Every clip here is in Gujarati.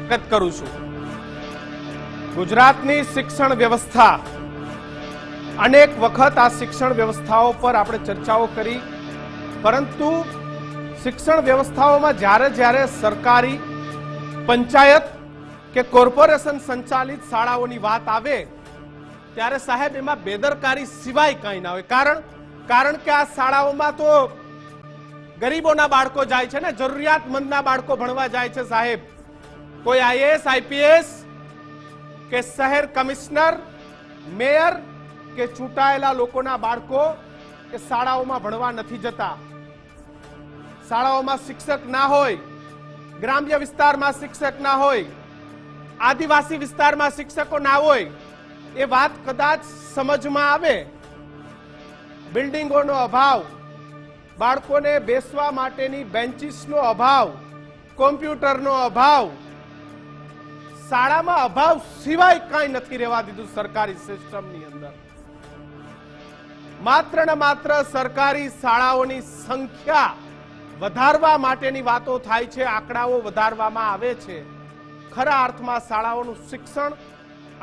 વ્યક્ત કરું છું। ગુજરાતની શિક્ષણ વ્યવસ્થા, અનેક વખત આ શિક્ષણ વ્યવસ્થાઓ પર આપણે ચર્ચાઓ કરી, પરંતુ શિક્ષણ વ્યવસ્થાઓમાં જ્યારે જ્યારે સરકારી, પંચાયત કે કોર્પોરેશન સંચાલિત શાળાઓની વાત આવે ત્યારે સાહેબ એમાં બેદરકારી સિવાય કંઈ ના હોય। કારણ કે આ શાળાઓમાં તો ગરીબોના બાળકો જાય છે ને, જરૂરિયાતમંદના બાળકો ભણવા જાય છે સાહેબ। કોઈ આઈએએસ, આઈપીએસ કે શહેર કમિશનર, મેયર કે ચૂંટાયેલા લોકોના બાળકો એ શાળાઓમાં ભણવા નથી જતા। શાળાઓમાં શિક્ષક ના હોય, ગ્રામ્ય વિસ્તારમાં શિક્ષક ના હોય, આદિવાસી વિસ્તારમાં શિક્ષકો ના હોય, એ વાત કદાચ સમજમાં આવે। બિલ્ડિંગોનો અભાવ, બાળકોને બેસવા માટેની બેન્ચીસનો અભાવ, કોમ્પ્યુટરનો અભાવ, શાળામાં અભાવ સિવાય કાંઈ નથી રહેવા દીધું સરકારી સિસ્ટમની અંદર। માત્ર ને માત્ર સરકારી શાળાઓની સંખ્યા વધારવા માટેની વાતો થાય છે, આંકડાઓ વધારવામાં આવે છે। ખરા અર્થમાં શાળાઓનું શિક્ષણ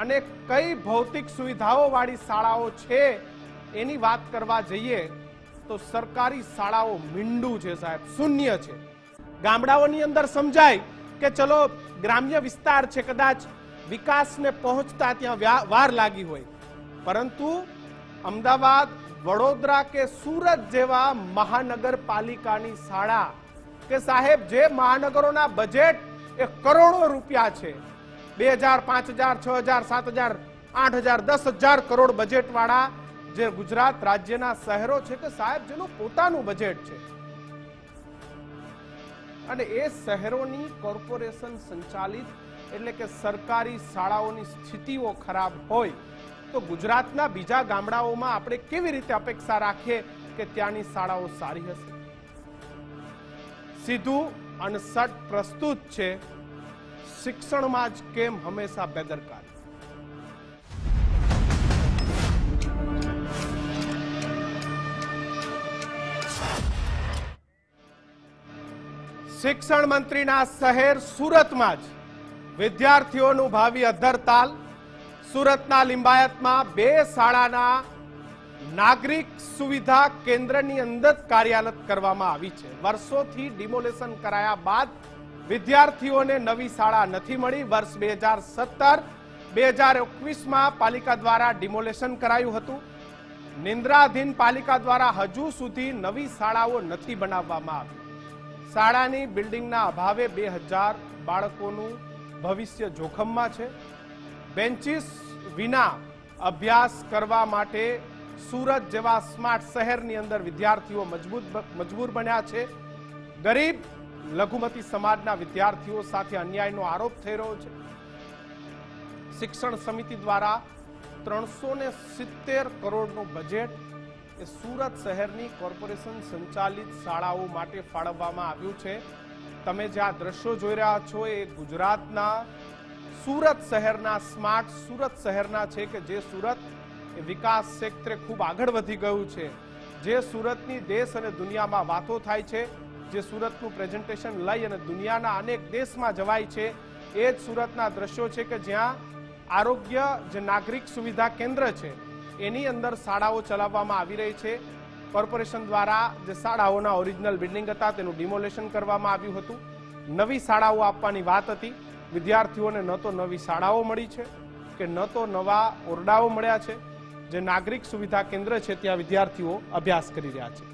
અને કઈ ભૌતિક સુવિધાઓ વાળી શાળાઓ છે એની વાત કરવા જઈએ તો સરકારી શાળાઓ મીંડું છે સાહેબ, શૂન્ય છે। ગામડાઓની અંદર સમજાય કે ચલો ગ્રામ્ય વિસ્તાર છે, કદાચ વિકાસને પહોંચતા ત્યાં વાર લાગી હોય, પરંતુ અમદાવાદ, વડોદરા કે સુરત જેવા મહાનગરપાલિકાની શાળા કે સાહેબ જે મહાનગરોના બજેટ એ કરોડો રૂપિયા છે, 2000, 5000, 6000, 7000, 8000, 10,000 કરોડ બજેટ વાળા જે ગુજરાત રાજ્યના શહેરો છે કે સાહેબ જેનું પોતાનું બજેટ છે, અને એ શહેરોની કોર્પોરેશન સંચાલિત એટલે કે સરકારી શાળાઓની સ્થિતિઓ ખરાબ હોય તો ગુજરાતના બીજા ગામડાઓમાં આપણે કેવી રીતે અપેક્ષા રાખીએ કે ત્યાંની શાળાઓ સારી હશે? સીધું અને સટ પ્રસ્તુત છે, શિક્ષણમાં જ કેમ હંમેશા બેદરકારી? શિક્ષણ મંત્રીના શહેર સુરતમાં જ વિદ્યાર્થીઓનું ભાવિ અધ્ધરતાલ। સુરતના લિંબાયતમાં 2 શાળાના નાગરિક સુવિધા કેન્દ્રની અંદર કાર્યરત કરવામાં આવી છે। વર્ષોથી ડિમોલેશન કરાયા બાદ વિદ્યાર્થીઓને નવી શાળા નથી મળી। વર્ષ 2017-2021માં પાલિકા દ્વારા ડિમોલેશન કરાયું હતું। નિંદ્રાધીન પાલિકા દ્વારા હજુ સુધી નવી શાળાઓ નથી બનાવવામાં આવી। શાળાની બિલ્ડિંગના અભાવે 2000 બાળકોનું ભવિષ્ય જોખમમાં છે। બેન્ચીસ વિના અભ્યાસ કરવા માટે સુરત જેવા સ્માર્ટ શહેરની અંદર વિદ્યાર્થીઓ મજબૂર બન્યા છે। ગરીબ લઘુમતી સમાજના વિદ્યાર્થીઓ સાથે અન્યાયનો આરોપ થઈ રહ્યો છે। શિક્ષણ સમિતિ દ્વારા 370 કરોડનું બજેટ એ સુરત શહેરની કોર્પોરેશન સંચાલિત શાળાઓ માટે ફાળવવામાં આવ્યું છે। તમે જે આ દ્રશ્યો જોઈ રહ્યા છો એ ગુજરાતના સુરત શહેરના, સ્માર્ટ સુરત શહેરના છે કે જે સુરત એ વિકાસ ક્ષેત્રે ખૂબ આગળ વધી ગયું છે। જે સુરતની દેશ અને દુનિયામાં વાતો થાય છે, જે સુરતનું પ્રેઝન્ટેશન લઈ અને દુનિયાના અનેક દેશમાં જવાય છે, એ જ સુરતના દ્રશ્યો છે કે જ્યાં આરોગ્ય જે નાગરિક સુવિધા કેન્દ્ર છે એની અંદર શાળાઓ ચલાવવામાં આવી રહી છે। કોર્પોરેશન દ્વારા જે શાળાઓના ઓરિજિનલ બિલ્ડિંગ હતા તેનું ડિમોલેશન કરવામાં આવ્યું હતું। નવી શાળાઓ આપવાની વાત હતી। વિદ્યાર્થીઓને ન તો નવી શાળાઓ મળી છે કે ન તો નવા ઓરડાઓ મળ્યા છે। જે નાગરિક સુવિધા કેન્દ્ર છે ત્યાં વિદ્યાર્થીઓ અભ્યાસ કરી રહ્યા છે।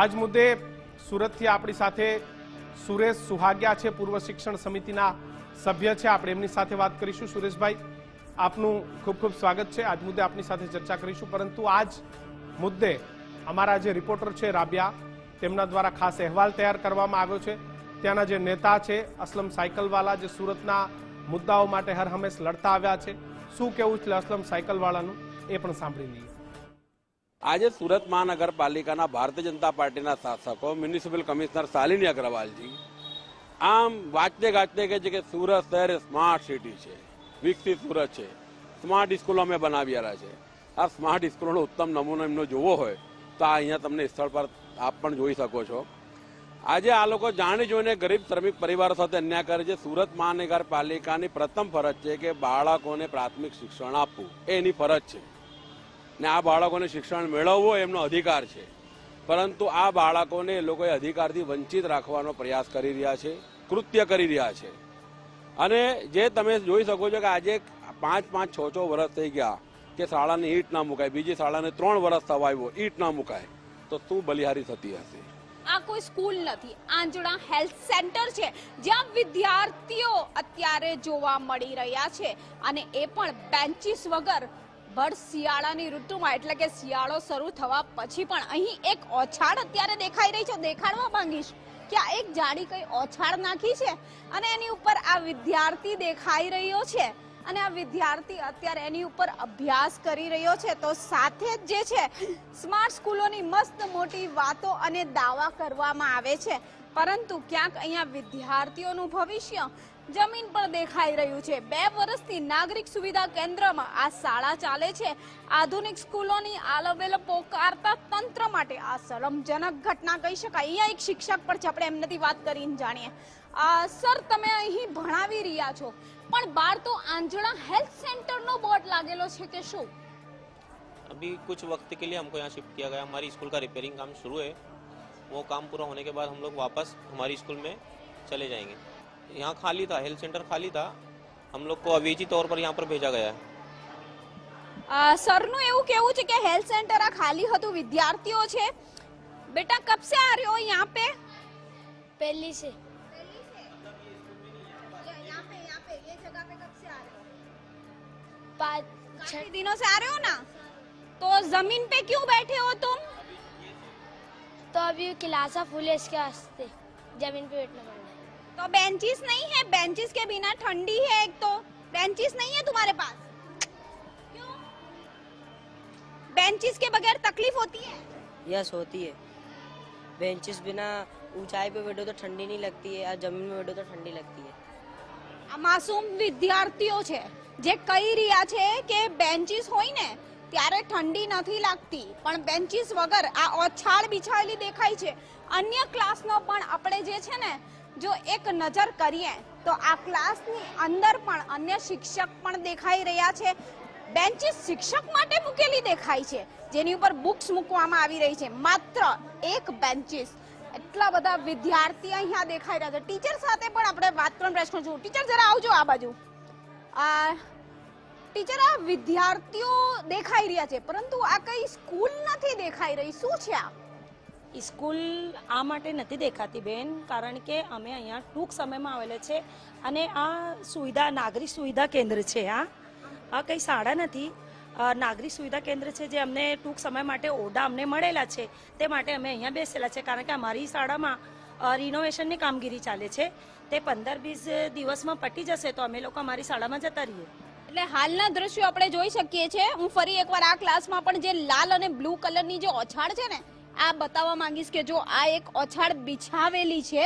આજ મુદ્દે સુરતથી આપણી સાથે સુરેશ સુહાગિયા છે, પૂર્વ શિક્ષણ સમિતિના સભ્ય છે, આપણે એમની સાથે વાત કરીશું। સુરેશભાઈ, આપનું ખૂબ ખૂબ સ્વાગત છે। આજ મુદ્દે આપની સાથે ચર્ચા કરીશું, પરંતુ આજ મુદ્દે અમારા જે રિપોર્ટર છે રાબિયા, તેમના દ્વારા ખાસ અહેવાલ તૈયાર કરવામાં આવ્યો છે। ત્યાંના જે નેતા છે અસલમ સાયકલવાલા, જે સુરતના મુદ્દાઓ માટે હર હંમેશ લડતા આવ્યા છે, શું કહેવું છે અસલમ સાયકલવાલાનું એ પણ સાંભળી લઈએ। આજે સુરત મહાનગરપાલિકાના ભારતીય જનતા પાર્ટીના શાસકો મ્યુનિસિપલ કમિશનર શાલિની અગ્રવાલજી આમ વાંચતે ગાજતે કહે છે કે સુરત શહેર સ્માર્ટ સિટી છે, વિકસિત સુરત છે, સ્માર્ટ સ્કૂલો અમે બનાવી રહ્યા છે, આ સ્માર્ટ સ્કૂલોનો ઉત્તમ નમૂનો એમનો જોવો હોય તો આ અહીંયા તમને સ્થળ પર આપ પણ જોઈ શકો છો. આજે આ લોકો જાણી જોઈને ગરીબ શ્રમિક પરિવારો સાથે અન્યાય કરે છે. સુરત મહાનગરપાલિકાની પ્રથમ ફરજ છે કે બાળકોને પ્રાથમિક શિક્ષણ આપવું, એ એની ફરજ છે ને આ બાળકોને શિક્ષણ મેળવવું એમનો અધિકાર છે. પરંતુ આ બાળકોને એ લોકો અધિકારથી વંચિત રાખવાનો પ્રયાસ કરી રહ્યા છે, કૃત્ય કરી રહ્યા છે. અને જે તમે જોઈ શકો છો કે આજે 5-5, 6 વર્ષ થઈ ગયા કે શાળાની ઈંટ ના મુકાય, બીજી શાળાને 3 વર્ષ થવા આવ્યો, ઈંટ ના મુકાય, તો શું બલિહારી થતી હશે? આ કોઈ સ્કૂલ નથી, આંજણા હેલ્થ સેન્ટર છે જ્યાં વિદ્યાર્થીઓ અત્યારે જોવા મળી રહ્યા છે અને એ પણ બેન્ચીસ વગર ભર શિયાળાની ઋતુમાં, એટલે કે શિયાળો શરૂ થવા પછી પણ. અહીં એક ઓછાડ અત્યારે દેખાઈ રહી છે, દેખાડવા માંગીશ કે આ એક જાડી કઈ ઓછાડ નાખી છે અને એની ઉપર આ વિદ્યાર્થી દેખાઈ રહ્યો છે અને આ વિદ્યાર્થી અત્યારે એની ઉપર અભ્યાસ કરી રહ્યો છે. તો સાથે જ જે છે સ્માર્ટ સ્કૂલોની મસ્ત મોટી વાતો અને દાવા કરવામાં આવે છે, પરંતુ ક્યાંક અહીંયા વિદ્યાર્થીઓનું ભવિષ્ય જમીન પર દેખાઈ રહ્યું છે. 2 વર્ષથી નાગરિક સુવિધા કેન્દ્રમાં આ શાળા ચાલે છે. આધુનિક સ્કૂલોની આલવેલ પોકારતા તંત્ર માટે આ શરમજનક ઘટના કહી શકાય. અહીંયા એક શિક્ષક પણ છે, આપણે એમનાથી વાત કરીને જાણીએ. સર, તમે અહીં ભણાવી રહ્યા છો પણ બહાર તો આંજણા હેલ્થ સેન્ટર નો બોર્ડ लागेलो છે કે શું? अभी कुछ वक्त के लिए हमको यहाँ शिफ्ट किया गया. हमारी स्कूल का रिपेयरिंग काम शुरू है. वो काम पूरा होने के बाद हम लोग वापस हमारी स्कूल में चले जाएंगे. यहाँ खाली था, हेल्थ सेंटर खाली था, हम लोग को अवेजी तौर पर यहाँ पर भेजा गया है. સરનું એવું કહેવું છે કે હેલ્થ સેન્ટર આ ખાલી હતું, વિદ્યાર્થીઓ છે. બેટા કબ से आ रहे हो यहाँ पे? पहली से ये जगह पे कब से आ रहे हो? 5-6 काफी दिनों से आ रहे हो ना, तो जमीन पे क्यों बैठे हो तुम? तो अभी क्लासा फुल है, इसके वास्ते जमीन पे बैठना पड़ रहा है. तो बेंचेस नहीं है, बेंचेस के बिना ठंडी है. एक तो बेंचेस नहीं है तुम्हारे पास, क्यों? बेंचेस के बगैर तकलीफ होती है? यस होती है. बेंचेस बिना ऊंचाई पे बैठो तो ठंडी नहीं लगती है और जमीन में बैठो तो ठंडी लगती है. આ માસૂમ વિદ્યાર્થીઓ છે જે કહી રહ્યા છે કે બેન્ચીસ હોય ને ત્યારે ઠંડી નથી લાગતી, પણ બેન્ચીસ વગર આ ઓછાળ બિછાયેલી દેખાય છે. અન્ય ક્લાસનો પણ આપણે જે છે ને જો એક નજર કરીએ તો આ ક્લાસની અંદર પણ અન્ય શિક્ષક પણ દેખાઈ રહ્યા છે. બેન્ચીસ શિક્ષક માટે મૂકેલી દેખાય છે જેની ઉપર બુક્સ મૂકવામાં આવી રહી છે. માત્ર એક બેન્ચીસ, એટલા બધા વિદ્યાર્થી અહીંયા દેખાઈ રહ્યા છે. ટીચર સાથે પણ આપણે વાત કરવાનો પ્રયત્ન કરીશું. ટીચર જરા આવજો આ બાજુ. ટીચર, આ વિદ્યાર્થીઓ દેખાઈ રહ્યા છે પરંતુ આ કઈ સ્કૂલ નથી દેખાઈ રહી, શું છે આ? સ્કૂલ આ માટે નથી દેખાતી બેન, કારણ કે અમે અહીંયા ટૂંક સમયમાં આવેલા છે અને આ સુવિધા નાગરિક સુવિધા કેન્દ્ર છે. આ કંઈ શાળા નથી, નાગરિક સુવિધા કેન્દ્ર છે જે અમને ટૂંક સમય માટે ઓરડા અમને મળેલા છે, તે માટે અમે અહીંયા બેસેલા છે. કારણ કે અમારી શાળામાં રિનોવેશનની કામગીરી ચાલે છે, તે 15-20 દિવસમાં પતી જશે તો અમે લોકો અમારી શાળામાં જતા રહીએ. એટલે હાલના દ્રશ્યો આપણે જોઈ શકીએ છીએ. હું ફરી એકવાર આ ક્લાસમાં પણ જે લાલ અને બ્લુ કલરની જે ઓછાડ છે ને આ બતાવવા માંગીશ કે જો આ એક ઓછાડ બિછાવેલી છે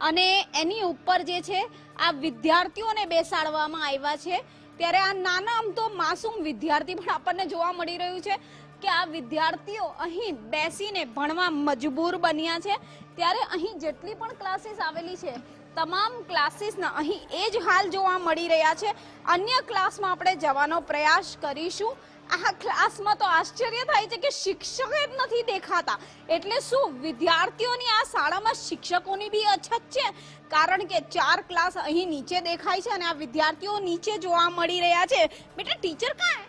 અને એની ઉપર જે છે આ વિદ્યાર્થીઓને બેસાડવામાં આવ્યા છે. ત્યારે આ નાના આમ તો માસૂમ વિદ્યાર્થી પણ આપણને જોવા મળી રહ્યું છે કે આ વિદ્યાર્થીઓ અહીં બેસીને ભણવા મજબૂર બન્યા છે. ત્યારે અહીં જેટલી પણ ક્લાસીસ આવેલી છે તમામ ક્લાસીસના અહીં એ જ હાલ જોવા મળી રહ્યા છે. અન્ય ક્લાસમાં આપણે જવાનો પ્રયાસ કરીશું. આ ક્લાસમાં તો આશ્ચર્ય થાય છે કે શિક્ષક જ નથી દેખાતા. એટલે શું વિદ્યાર્થીઓની આ શાળામાં શિક્ષકોની બી અછત છે? કારણ કે 4 ક્લાસ અહીં નીચે દેખાય છે અને આ વિદ્યાર્થીઓ નીચે જોવા મળી રહ્યા છે. બેટા ટીચર કहाँ है?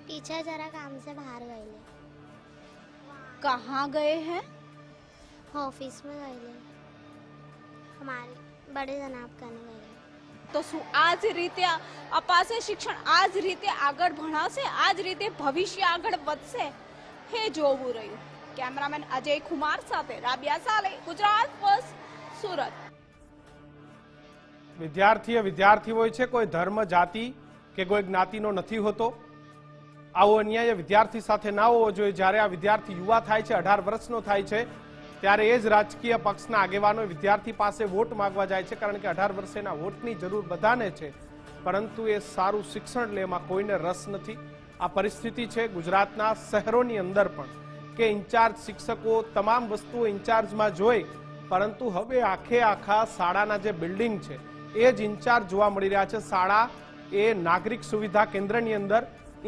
टीचर जरा काम से बाहर गए ले. कहाँ गए हैं? ऑफिस में गए ले, हमारे बड़े जनाब करने गए. તો શું આ જ રીતે અપાશે શિક્ષણ? આ જ રીતે આગળ ભણાશે? આ જ રીતે ભવિષ્ય આગળ વધશે? હે જોવું રહ્યું. કેમેરામેન અજય કુમાર સાથે રાબિયા સાલે, ગુજરાત ફર્સ્ટ, સુરત. વિદ્યાર્થી હોય છે, કોઈ ધર્મ, જાતિ કે કોઈ જ્ઞાતિનો નથી હોતો. આવો અન્યાય વિદ્યાર્થી સાથે ના હોવો જોઈએ. જ્યારે આ વિદ્યાર્થી યુવા થાય છે, 18 વર્ષનો થાય છે, ત્યારે એ જ રાજકીય પક્ષના આગેવાનો વિદ્યાર્થી પાસે વોટ માંગવા જાય છે. કારણ કે 18 વર્ષેના વોટની જરૂર બધાને છે, પરંતુ એ સારું શિક્ષણ લે એમાં કોઈને રસ નથી. આ પરિસ્થિતિ છે ગુજરાતના શહેરોની અંદર પણ, કે ઇન્ચાર્જ શિક્ષકો તમામ વસ્તુઓ ઇન્ચાર્જમાં જોઈ, પરંતુ હવે આખા શાળાના જે બિલ્ડિંગ છે એ જ ઇન્ચાર્જ જોવા મળી રહ્યા છે. શાળા એ નાગરિક સુવિધા કેન્દ્રની અંદર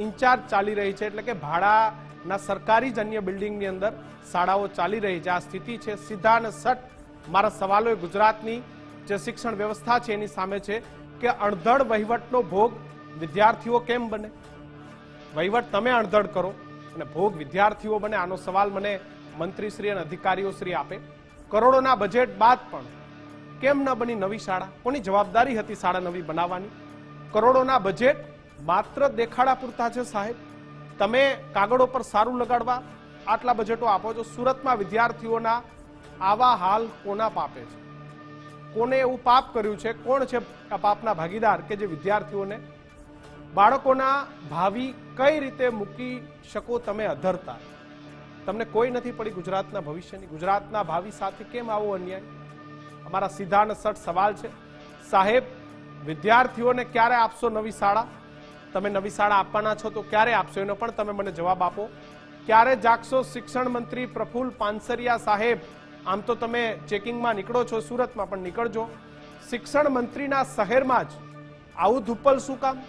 ઇન્ચાર્જ ચાલી રહી છે, એટલે કે ભાડાના સરકારી જ અન્ય બિલ્ડિંગની અંદર શાળાઓ ચાલી રહી છે. આ સ્થિતિ છે. સીધા અને સટ મારા સવાલો એ ગુજરાતની જે શિક્ષણ વ્યવસ્થા છે એની સામે છે કે અણધડ વહીવટનો ભોગ વિદ્યાર્થીઓ કેમ બને? વહીવટ તમે અણધડ કરો અને ભોગ વિદ્યાર્થીઓ બને. આનો સવાલ મને મંત્રીશ્રી અને અધિકારીઓશ્રી આપે. કરોડોના બજેટ બાદ પણ કેમ ન બની નવી શાળા? કોની જવાબદારી હતી શાળા નવી બનાવવાની? કરોડોના બજેટ માત્ર દેખાડા પૂરતા છે સાહેબ. તમે કાગળો પર સારું લગાડવા આટલા બજેટો આપો છો. સુરતમાં વિદ્યાર્થીઓના આવા હાલ કોના પાપે છે? કોને એવું પાપ કર્યું છે? કોણ છે આ પાપના ભાગીદાર કે જે વિદ્યાર્થીઓને બાળકોના ભાવિ કઈ રીતે મૂકી શકો તમે અધરતા? તમને કોઈ નથી પડી ગુજરાતના ભવિષ્યની? ગુજરાતના ભાવિ સાથે કેમ આવો અન્યાય? અમારા સીધા અને સટ સવાલ છે સાહેબ. વિદ્યાર્થીઓને ક્યારે આપશો નવી શાળા? તમે નવી શાળા આપવાના છો તો ક્યારે આપશો એનો પણ તમે મને જવાબ આપો. ક્યારે જાગશો શિક્ષણ મંત્રી પ્રફુલ્લ પાનસરિયા સાહેબ? આમ તો તમે ચેકિંગમાં નીકળો છો, સુરતમાં પણ નીકળજો. શિક્ષણ મંત્રીના શહેરમાં જ આવું ધુપ્પલ શું કામ?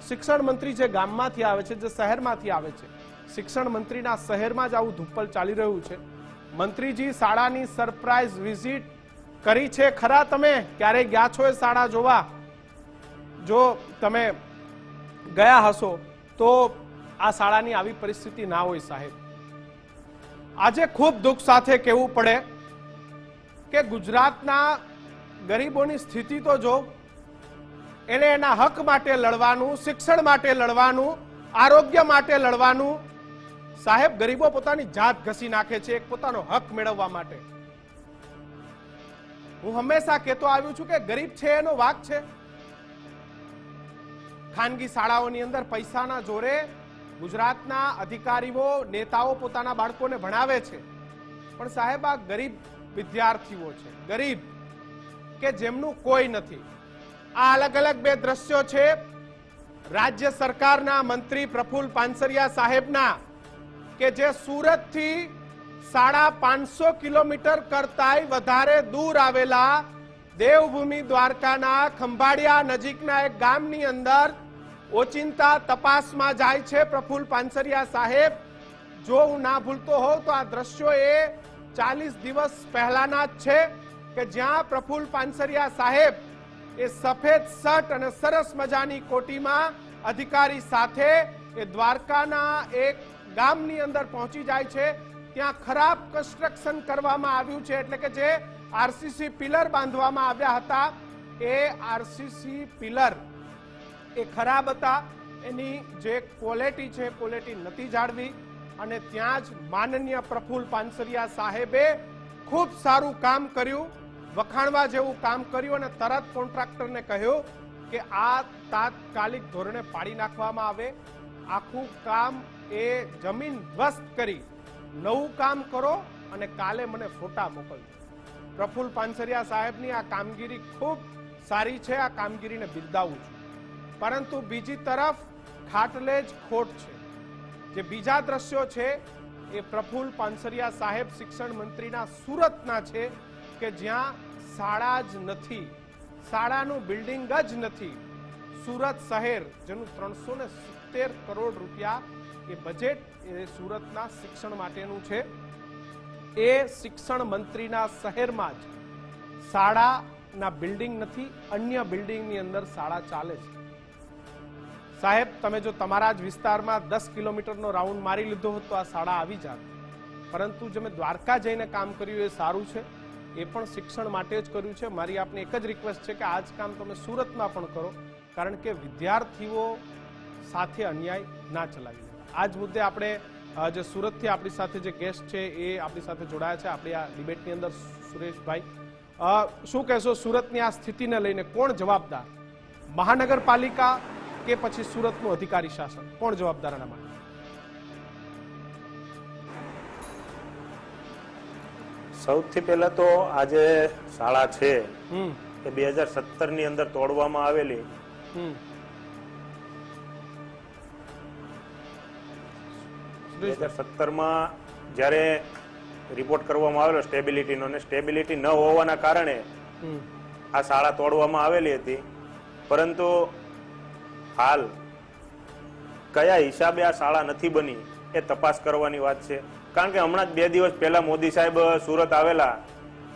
શિક્ષણ મંત્રી જે ગામમાંથી આવે છે, જે શહેરમાંથી આવે છે, શિક્ષણ મંત્રીના શહેરમાં જ આવું ધુપ્પલ ચાલી રહ્યું છે. મંત્રીજી શાળાની સરપ્રાઇઝ વિઝિટ કરી છે ખરા? તમે ક્યારે ગયા છો એ શાળા જોવા? જો તમે ગયા હશો તો આ શાળાની આવી પરિસ્થિતિ ના હોય સાહેબ. આજે ખૂબ દુઃખ સાથે કહેવું પડે કે ગુજરાતના ગરીબોની સ્થિતિ તો જો, એને એના હક માટે લડવાનું, શિક્ષણ માટે લડવાનું, આરોગ્ય માટે લડવાનું. સાહેબ, ગરીબો પોતાની જાત ઘસી નાખે છે એક પોતાનો હક મેળવવા માટે. હું હંમેશા કહેતો આવ્યું છું કે ગરીબ છે એનો વાંક છે. ખાનગી શાળાઓની અંદર પૈસાના જોરે ગુજરાતના અધિકારીઓ, નેતાઓ પોતાના બાળકોને ભણાવે છે, પણ સાહેબ આ ગરીબ વિદ્યાર્થીઓ છે, ગરીબ કે જેમનું કોઈ નથી. આ અલગ અલગ બે દ્રશ્યો છે રાજ્ય સરકારના મંત્રી પ્રફુલ્લ પાનસરિયા સાહેબના, કે જે સુરતથી 550 કિલોમીટર કરતાંય વધારે દૂર આવેલા દેવભૂમિ દ્વારકાના ખંભાળિયા નજીકના એક ગામની અંદર ઓચિંતા તપાસમાં જાય છે પ્રફુલ્લ પાનસરિયા સાહેબ. જો હું ના ભૂલતો હોઉં તો આ દ્રશ્યો એ 40 દિવસ પહેલાના જ છે કે જ્યાં પ્રફુલ્લ પાનસરિયા સાહેબ એ સફેદ શર્ટ અને સરસ મજાની કોટીમાં અધિકારી સાથે એ દ્વારકાના એક ગામની અંદર પહોંચી જાય છે. ત્યાં ખરાબ કન્સ્ટ્રક્શન કરવામાં આવ્યું છે, એટલે કે જે આરસીસી પિલર બાંધવામાં આવ્યા હતા એ આરસીસી પિલર એ ખરાબ હતા. એની જે ક્વોલિટી છે ક્વોલિટી નથી જાળવી, અને ત્યાં જ માનનીય પ્રફુલ્લ પાનસરિયા સાહેબે ખૂબ સારું કામ કર્યું, વખાણવા જેવું કામ કર્યું, અને તરત કોન્ટ્રાક્ટરને કહ્યું કે આ તાત્કાલિક ધોરણે પાડી નાખવામાં આવે. આખું કામ એ જમીન ધ્વસ્ત કરી નવું કામ કરો અને કાલે મને ફોટા મોકલજો. પ્રફુલ્લ પાનસરિયા સાહેબની આ કામગીરી ખૂબ સારી છે, આ કામગીરીને બિરદાવું છું. પરંતુ બીજી તરફ ખાટલે જ ખોટ છે. જે બીજા દ્રશ્યો છે એ પ્રફુલ્લ પાનસરિયા સાહેબ શિક્ષણ મંત્રીના સુરતના છે, કે જ્યાં શાળા જ નથી, શાળાનું બિલ્ડિંગ જ નથી. સુરત શહેર જેનું 370 કરોડ રૂપિયા એ બજેટ એ સુરતના શિક્ષણ માટેનું છે, એ શિક્ષણ મંત્રીના શહેરમાં જ શાળાના બિલ્ડિંગ નથી, અન્ય બિલ્ડિંગની અંદર શાળા ચાલે છે. સાહેબ, તમે જો તમારા જ વિસ્તારમાં 10 કિલોમીટરનો રાઉન્ડ મારી લીધો હોત તો આ શાળા આવી જાત. પરંતુ જે મેં દ્વારકા જઈને કામ કર્યું એ સારું છે, એ પણ શિક્ષણ માટે જ કર્યું છે. મારી આપને એક જ રિક્વેસ્ટ છે કે આ જ કામ તમે સુરતમાં પણ કરો, કારણ કે વિદ્યાર્થીઓ સાથે અન્યાય ના ચલાવી લેવાય. આ જ મુદ્દે આપણે જે સુરતથી આપણી સાથે જે ગેસ્ટ છે એ આપણી સાથે જોડાયા છે આપણી આ ડિબેટની અંદર. સુરેશભાઈ, શું કહેશો સુરતની આ સ્થિતિને લઈને? કોણ જવાબદાર? મહાનગરપાલિકા કે પછી સુરતનું અધિકારી શાસન? કોણ જવાબદાર આના માટે? સૌથી પહેલા તો આ જે શાળા છે એ 2017 ની અંદર તોડવામાં આવેલી, 2017માં જ્યારે રિપોર્ટ કરવામાં આવેલો સ્ટેબિલિટીનો, અને સ્ટેબિલિટી ન હોવાના કારણે આ શાળા તોડવામાં આવેલી હતી. પરંતુ હાલ કયા હિસાબે આ શાળા નથી બની એ તપાસ કરવાની વાત છે. કારણ કે હમણાં જ 2 દિવસ પહેલા મોદી સાહેબ સુરત આવેલા,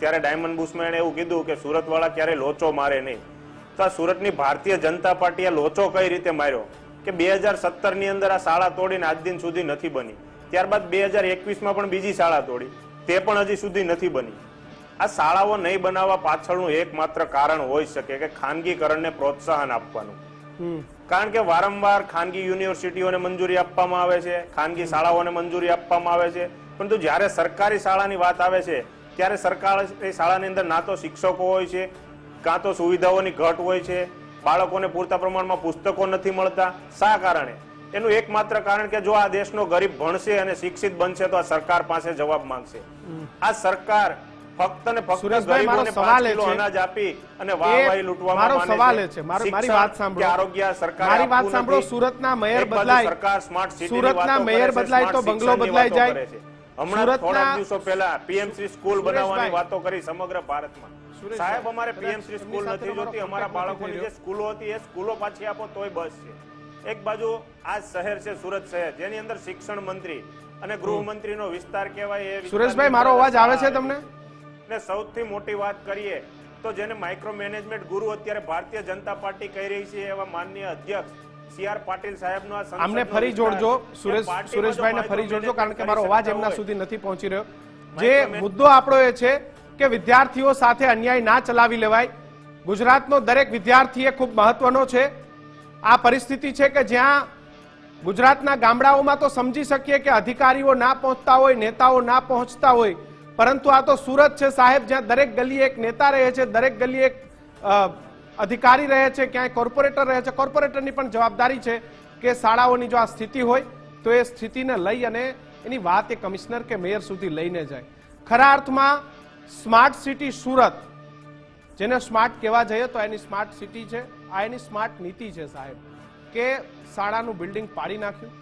ત્યારે ડાયમંડ બુશમાં એણે એવું કીધું કે સુરત વાળા ક્યારે લોચો મારે નહીં. તો આ સુરતની ભારતીય જનતા પાર્ટીએ લોચો કઈ રીતે માર્યો કે 2017 ની અંદર આ શાળા તોડીને આજ દિન સુધી નથી બની. ત્યારબાદ 2021માં પણ બીજી શાળા તોડી, તે પણ હજી સુધી નથી બની. આ શાળાઓ નહીં બનાવવા પાછળનું એકમાત્ર કારણ હોઈ શકે કે ખાનગીકરણને પ્રોત્સાહન આપવાનું. કારણ કે વારંવાર ખાનગી યુનિવર્સિટીઓને મંજૂરી આપવામાં આવે છે, ખાનગી શાળાઓને મંજૂરી આપવામાં આવે છે, પરંતુ જ્યારે સરકારી શાળાની વાત આવે છે ત્યારે સરકારી શાળાની અંદર ના તો શિક્ષકો હોય છે, કાં તો સુવિધાઓની ઘટ હોય છે, બાળકોને પૂરતા પ્રમાણમાં પુસ્તકો નથી મળતા. શા કારણે? એનું એકમાત્ર કારણ કે જો આ દેશનો ગરીબ ભણશે અને શિક્ષિત બનશે તો આ સરકાર પાસે જવાબ માંગશે. આ સરકાર ફક્ત ને ફક્ત ગરીબોને 5 કિલો અનાજ આપી અને વાહવાહી લૂંટવામાં મારો સવાલ છે, મારી વાત સાંભળો, આરોગ્ય સરકાર મારી વાત સાંભળો. સુરતના મેયર બદલાય, સરકાર સ્માર્ટ સિટી સુરતના મેયર બદલાય તો બંગલો બદલાઈ જાય. હમણાં થોડા દિવસો પહેલા પીએમસી સ્કૂલ બનાવવાની વાતો કરી સમગ્ર ભારતમાં. સાહેબ, અમારે પીએમસી સ્કૂલ નથી જોતી, અમારા બાળકોની જે સ્કૂલો હતી એ સ્કૂલો પાછી આપો તોય બસ છે. એક બાજુ આ શહેર છે સુરત શહેર, જેની અંદર શિક્ષણ મંત્રી અને ગૃહમંત્રીનો વિસ્તાર કહેવાય. એ સુરેશભાઈ, મારો અવાજ આવે છે તમને? ને સૌથી મોટી વાત કરીએ તો જેને માઇક્રો મેનેજમેન્ટ ગુરુ અત્યારે ભારતીય જનતા પાર્ટી કહી રહી છે એવા માનનીય અધ્યક્ષ CR પાટીલ સાહેબનો આ આમને ફરી જોડજો, સુરેશભાઈને ફરી જોડજો, કારણ કે મારો અવાજ એમના સુધી નથી પહોંચી રહ્યો. જે મુદ્દો આપણો એ છે કે વિદ્યાર્થીઓ સાથે અન્યાય ના ચલાવી લેવાય. ગુજરાતનો દરેક વિદ્યાર્થી એ ખૂબ મહત્વનો છે. આ પરિસ્થિતિ છે કે જ્યાં ગુજરાતના ગામડાઓમાં તો સમજી શકીએ કે અધિકારીઓ ના પહોંચતા હોય, નેતાઓ ના પહોંચતા હોય, પરંતુ આ તો સુરત છે સાહેબ, જ્યાં દરેક ગલીએ એક નેતા રહે છે, દરેક ગલીએ એક અધિકારી રહે છે, ક્યાંય કોર્પોરેટર રહે છે. કોર્પોરેટરની પણ જવાબદારી છે કે શાળાઓની જો આ સ્થિતિ હોય તો એ સ્થિતિને લઈ અને એની વાત એ કમિશનર કે મેયર સુધી લઈને જાય. ખરા અર્થમાં સ્માર્ટ સિટી સુરત, જેને સ્માર્ટ કહેવા જઈએ તો એની સ્માર્ટ સિટી છે, આ એની સ્માર્ટ નીતિ છે સાહેબ, કે શાળાનું બિલ્ડિંગ પાડી નાખ્યું.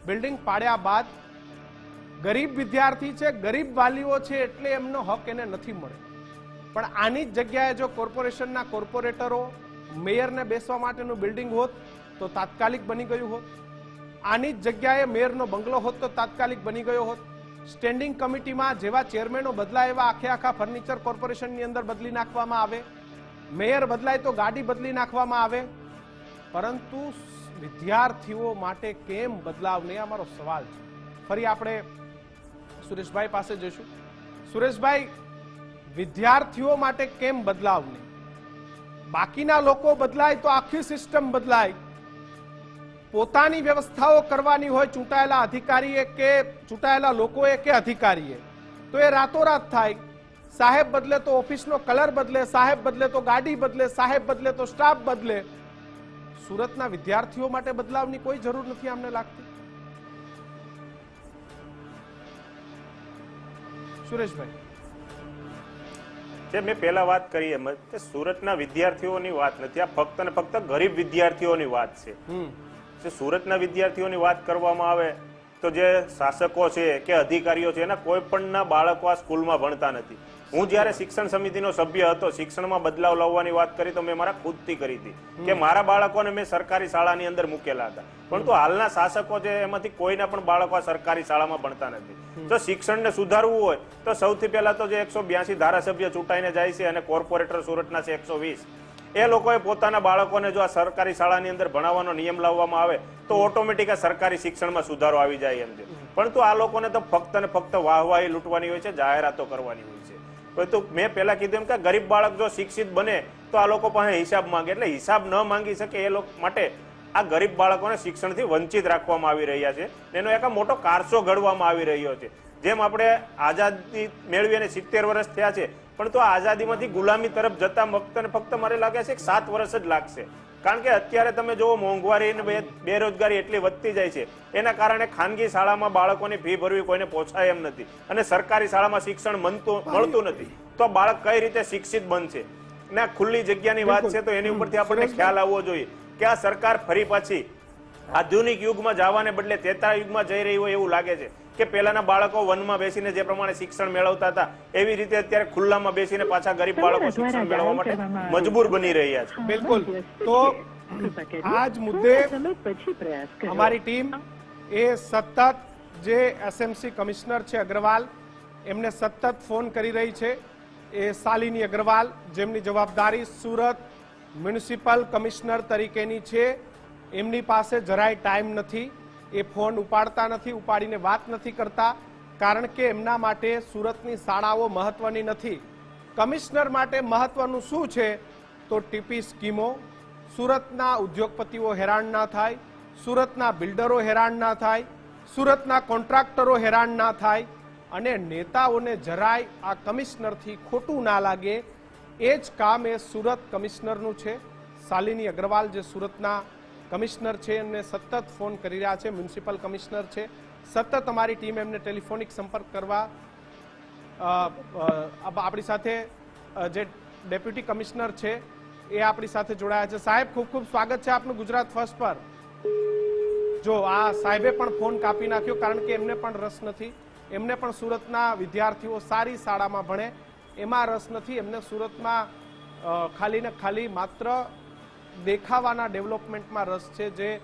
બિલ્ડિંગ પાડ્યા બાદ ગરીબ વિદ્યાર્થી છે, ગરીબ વાલીઓ છે, એટલે એમનો હક એને નથી મળે. પણ આની જ જગ્યાએ જો કોર્પોરેશનના કોર્પોરેટરો મેયરને બેસવા માટેનું બિલ્ડિંગ હોત તો તાત્કાલિક બની ગયું હોત. આની જ જગ્યાએ મેયરનો બંગલો હોત તો તાત્કાલિક બની ગયો હોત. સ્ટેન્ડિંગ કમિટીમાં જેવા ચેરમેનો બદલાય એવા આખા ફર્નિચર કોર્પોરેશનની અંદર બદલી નાખવામાં આવે, મેયર બદલાય તો ગાડી બદલી નાખવામાં આવે. પરંતુ વિદ્યાર્થીઓ માટે કેમ બદલાવ નહીં, આ મારો સવાલ છે. ફરી આપણે સુરેશભાઈ પાસે જઈશું. સુરેશભાઈ, વિદ્યાર્થીઓ માટે કેમ બદલાવ નહીં? બાકીના લોકો બદલાય તો આખી સિસ્ટમ બદલાય. પોતાની વ્યવસ્થાઓ કરવાની હોય ચૂંટાયેલા અધિકારીએ કે ચૂંટાયેલા લોકોએ કે અધિકારીએ, તો એ રાતોરાત થાય. સાહેબ બદલે તો ઓફિસનો કલર બદલે, સાહેબ બદલે તો ગાડી બદલે, સાહેબ બદલે તો સ્ટાફ બદલે. સુરતના વિદ્યાર્થીઓ માટે બદલાવની કોઈ જરૂર નથી અમને લાગતી. સુરેશભાઈ, જે મેં પહેલા વાત કરી એમ કે સુરતના વિદ્યાર્થીઓની વાત નથી, આ ફક્ત ને ફક્ત ગરીબ વિદ્યાર્થીઓની વાત છે. જે સુરતના વિદ્યાર્થીઓની વાત કરવામાં આવે તો જે શાસકો છે કે અધિકારીઓ છે એના કોઈ પણના બાળકો આ સ્કૂલમાં ભણતા નથી. હું જ્યારે શિક્ષણ સમિતિનો સભ્ય હતો, શિક્ષણમાં બદલાવ લાવવાની વાત કરી તો મેં મારા ખુદથી કરી હતી કે મારા બાળકોને મેં સરકારી શાળાની અંદર મૂકેલા હતા. પરંતુ હાલના શાસકો છે એમાંથી કોઈના પણ બાળકો આ સરકારી શાળામાં ભણતા નથી. જો શિક્ષણને સુધારવું હોય તો સૌથી પહેલા તો જે 182 ધારાસભ્ય ચૂંટાઈને જાય છે અને કોર્પોરેટર સુરતના છે 120, એ લોકોએ પોતાના બાળકોને જો આ સરકારી શાળાની અંદર ભણાવવાનો નિયમ લાવવામાં આવે તો ઓટોમેટિક આ સરકારી શિક્ષણમાં સુધારો આવી જાય એમ છે. પરંતુ આ લોકોને તો ફક્ત ને ફક્ત વાહવાહી લૂંટવાની હોય છે, જાહેરાતો કરવાની હોય છે. તો મેં પહેલા કીધું એમ કે ગરીબ બાળક જો શિક્ષિત બને તો આ લોકો પાસે હિસાબ માંગે, એટલે હિસાબ ન માંગી શકે એ લોકો માટે આ ગરીબ બાળકોને શિક્ષણથી વંચિત રાખવામાં આવી રહ્યા છે. એનો એક મોટો કારસો ઘડવામાં આવી રહ્યો છે. જેમ આપણે આઝાદી મેળવી અને 70 વર્ષ થયા છે, પણ તો આઝાદીમાંથી ગુલામી તરફ જતા ફક્ત ને ફક્ત મને લાગે છે કે 7 વર્ષ જ લાગશે. કારણ કે અત્યારે તમે જુઓ મોંઘવારી અને બેરોજગારી એટલી વધતી જાય છે, એના કારણે ખાનગી શાળામાં બાળકોની ફી ભરવી કોઈને પહોંચાય એમ નથી અને સરકારી શાળામાં શિક્ષણ મળતું નથી. તો બાળક કઈ રીતે શિક્ષિત બનશે? ને ખુલ્લી જગ્યાની વાત છે તો એની ઉપરથી આપણને ખ્યાલ આવવો જોઈએ કે આ સરકાર ફરી પાછી આધુનિક યુગમાં જવાને બદલે ત્રેતા યુગમાં જઈ રહી હોય એવું લાગે છે કે પહેલાના બાળકો વનમાં બેસીને જે પ્રમાણે શિક્ષણ મેળવતા હતા એવી રીતે અત્યારે ખુલ્લામાં બેસીને પાછા ગરીબ બાળકો શિક્ષણ મેળવવા માટે મજબૂર બની રહ્યા છે. બિલકુલ. તો આ જ મુદ્દે અમારી ટીમ એ સતત જે એસએમસી કમિશનર છે અગ્રવાલ એમને સતત ફોન કરી રહી છે. એ શાલિની અગ્રવાલ જેમની જવાબદારી સુરત મ્યુનિસિપલ કમિશનર તરીકેની છે, એમની પાસે જરાય ટાઈમ નથી. એ ફોન ઉપાડતા નથી, ઉપાડીને વાત નથી કરતા, કારણ કે એમના માટે સુરતની શાળાઓ મહત્વની નથી. કમિશનર માટે મહત્વનું શું છે તો ટીપી સ્કીમો, સુરતના ઉદ્યોગપતિઓ હેરાન ના થાય, સુરતના બિલ્ડરો હેરાન ના થાય, સુરતના કોન્ટ્રાક્ટરો હેરાન ના થાય અને નેતાઓને જરાય આ કમિશનરથી ખોટું ના લાગે. એ જ કામ એ સુરત કમિશનરનું છે. શાલિની અગ્રવાલ જે સુરતના કમિશનર છે એમને સતત ફોન કરી રહ્યા છે, મ્યુનિસિપલ કમિશનર છે. સતત અમારી ટીમ એમને ટેલિફોનિક સંપર્ક કરવા આપણી સાથે જે ડેપ્યુટી કમિશનર છે એ આપણી સાથે જોડાયા છે. સાહેબ, ખૂબ ખૂબ સ્વાગત છે આપનું ગુજરાત ફર્સ્ટ પર. જો આ સાહેબે પણ ફોન કાપી નાખ્યો, કારણ કે એમને પણ રસ નથી. એમને પણ સુરતના વિદ્યાર્થીઓ સારી શાળામાં ભણે એમાં રસ નથી. એમને સુરતમાં ખાલી ને ખાલી માત્ર દેખાવાના ડેવલપમેન્ટમાં રસ છે. જે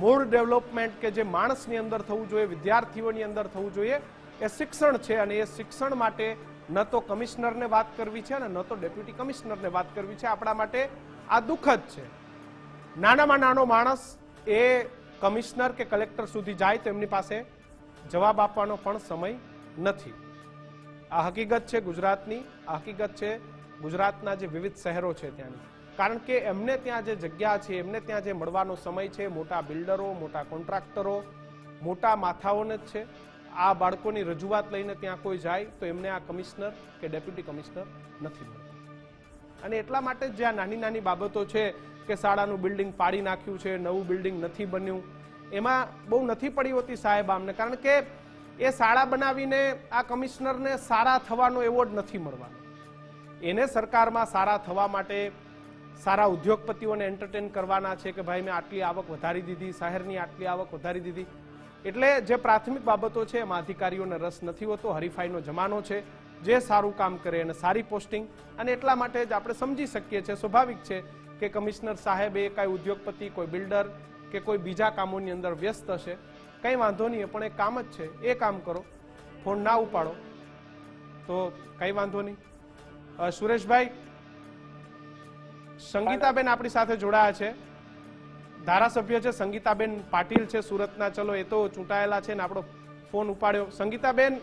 મૂળ ડેવલપમેન્ટ કે જે માણસની અંદર થવું જોઈએ, વિદ્યાર્થીઓની અંદર થવું જોઈએ, એ શિક્ષણ છે. અને એ શિક્ષણ માટે ન તો કમિશનરને વાત કરવી છે અને ન તો ડેપ્યુટી કમિશનરને વાત કરવી છે. આપણા માટે આ દુઃખદ છે. નાનામાં નાનો માણસ એ કમિશનર કે કલેક્ટર સુધી જાય તો એમની પાસે જવાબ આપવાનો પણ સમય નથી. આ હકીકત છે ગુજરાતની, આ હકીકત છે ગુજરાતના જે વિવિધ શહેરો છે ત્યાંની. કારણ કે એમને ત્યાં જે જગ્યા છે, એમને ત્યાં જે મળવાનો સમય છે, મોટા બિલ્ડરો, મોટા કોન્ટ્રાક્ટરો, મોટા માથાઓને જ છે. આ બાળકોની રજૂઆત લઈને ત્યાં કોઈ જાય તો એમને આ કમિશનર કે ડેપ્યુટી કમિશનર નથી મળતા. અને એટલા માટે જ જ્યાં નાની નાની બાબતો છે કે શાળાનું બિલ્ડિંગ પાડી નાખ્યું છે, નવું બિલ્ડિંગ નથી બન્યું, એમાં બહુ નથી પડી હોતી સાહેબ આમને. કારણ કે એ શાળા બનાવીને આ કમિશનરને સારા થવાનો એવોર્ડ નથી મળવાનો. એને સરકારમાં સારા થવા માટે સારા ઉદ્યોગપતિઓને એન્ટરટેન કરવાના છે કે ભાઈ મેં આટલી આવક વધારી દીધી, શહેરની આટલી આવક વધારી દીધી. એટલે જે પ્રાથમિક બાબતો છે એમાં અધિકારીઓને રસ નથી હોતો. હરીફાઈનો જમાનો છે. જે સારું કામ કરે અને સારી પોસ્ટિંગ, અને એટલા માટે જ આપણે સમજી શકીએ છીએ, સ્વાભાવિક છે કે કમિશનર સાહેબ એ કાંઈ ઉદ્યોગપતિ, કોઈ બિલ્ડર કે કોઈ બીજા કામોની અંદર વ્યસ્ત હશે. કંઈ વાંધો નહીં, પણ એક કામ જ છે, એ કામ કરો. ફોન ના ઉપાડો તો કંઈ વાંધો નહીં. સુરેશભાઈ, સંગીતાબેન આપણી સાથે જોડાયા છે, ધારાસભ્ય છે સંગીતાબેન પાટીલ છે સુરતના. ચલો, એ તો ચૂંટાયેલા છે ને આપણો ફોન ઉપાડ્યો. સંગીતાબેન,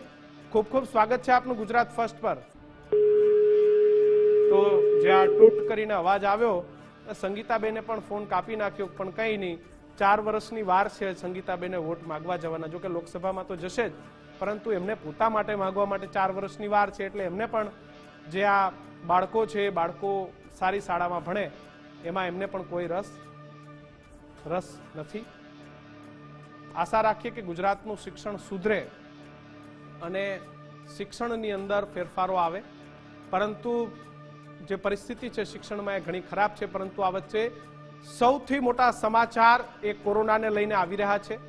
ખૂબ ખૂબ સ્વાગત છે આપનું ગુજરાત ફર્સ્ટ પર. તો જે આ ટૂટ કરીને અવાજ આવ્યો, સંગીતાબેને પણ ફોન કાપી નાખ્યો. પણ કંઈ નહીં, 4 વર્ષની વાર છે સંગીતાબેને વોટ માગવા જવાના. જો કે લોકસભામાં તો જશે જ, પરંતુ એમને પોતા માટે માગવા માટે 4 વર્ષની વાર છે. એટલે એમને પણ જે આ બાળકો છે, બાળકો સારી શાળામાં ભણે એમાં એમને પણ કોઈ રસ નથી. આશા રાખીએ કે ગુજરાતનું શિક્ષણ સુધરે અને શિક્ષણની અંદર ફેરફારો આવે. પરંતુ જે પરિસ્થિતિ છે શિક્ષણમાં એ ઘણી ખરાબ છે. પરંતુ આ વચ્ચે સૌથી મોટા સમાચાર એ કોરોનાને લઈને આવી રહ્યા છે.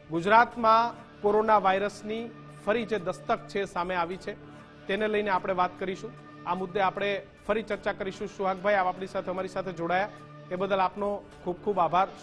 ગુજરાતમાં કોરોના વાયરસની ફરી જે દસ્તક છે સામે આવી છે, તેને લઈને આપણે વાત કરીશું. આ મુદ્દે આપણે ફરી ચર્ચા કરીશું. સુહાગભાઈ, આપ આપણી સાથે અમારી સાથે જોડાયા એ બદલ આપનો ખૂબ ખૂબ આભાર.